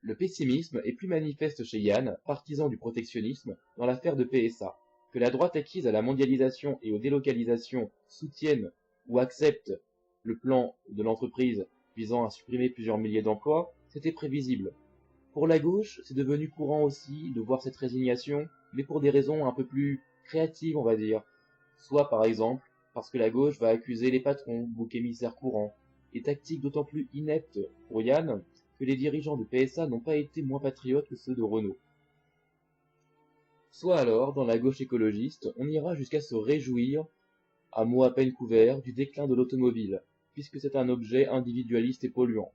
Le pessimisme est plus manifeste chez Yann, partisan du protectionnisme, dans l'affaire de PSA. Que la droite acquise à la mondialisation et aux délocalisations soutienne ou accepte le plan de l'entreprise visant à supprimer plusieurs milliers d'emplois, c'était prévisible. Pour la gauche, c'est devenu courant aussi de voir cette résignation, mais pour des raisons un peu plus créatives, on va dire. Soit, par exemple, parce que la gauche va accuser les patrons, boucs émissaires courants, et tactique d'autant plus inepte pour Yann que les dirigeants de PSA n'ont pas été moins patriotes que ceux de Renault. Soit alors, dans la gauche écologiste, on ira jusqu'à se réjouir, à mots à peine couverts, du déclin de l'automobile, puisque c'est un objet individualiste et polluant.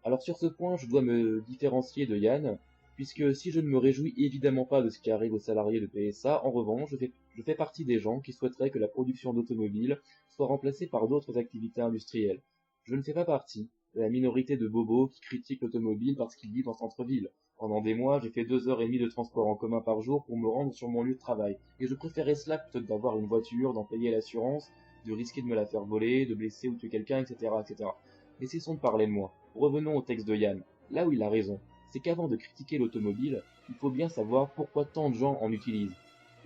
Alors sur ce point, je dois me différencier de Yann, puisque si je ne me réjouis évidemment pas de ce qui arrive aux salariés de PSA, en revanche, je fais partie des gens qui souhaiteraient que la production d'automobiles soit remplacée par d'autres activités industrielles. Je ne fais pas partie de la minorité de bobos qui critiquent l'automobile parce qu'ils vivent en centre-ville. Pendant des mois, j'ai fait 2 heures et demie de transport en commun par jour pour me rendre sur mon lieu de travail, et je préférais cela plutôt que d'avoir une voiture, d'en payer l'assurance, de risquer de me la faire voler, de blesser ou tuer quelqu'un, etc., etc. Mais cessons de parler de moi. Revenons au texte de Yann. Là où il a raison, c'est qu'avant de critiquer l'automobile, il faut bien savoir pourquoi tant de gens en utilisent,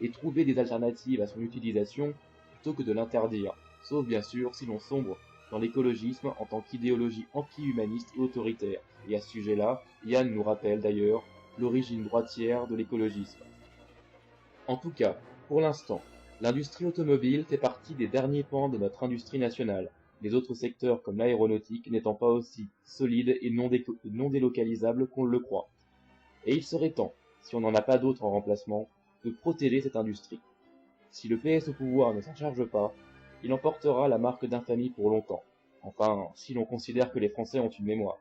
et trouver des alternatives à son utilisation plutôt que de l'interdire, sauf bien sûr si l'on sombre dans l'écologisme en tant qu'idéologie anti-humaniste et autoritaire. Et à ce sujet-là, Yann nous rappelle d'ailleurs l'origine droitière de l'écologisme. En tout cas, pour l'instant, l'industrie automobile fait partie des derniers pans de notre industrie nationale, les autres secteurs comme l'aéronautique n'étant pas aussi solides et non délocalisables qu'on le croit. Et il serait temps, si on n'en a pas d'autres en remplacement, de protéger cette industrie. Si le PS au pouvoir ne s'en charge pas, il en portera la marque d'infamie pour longtemps. Enfin, si l'on considère que les Français ont une mémoire.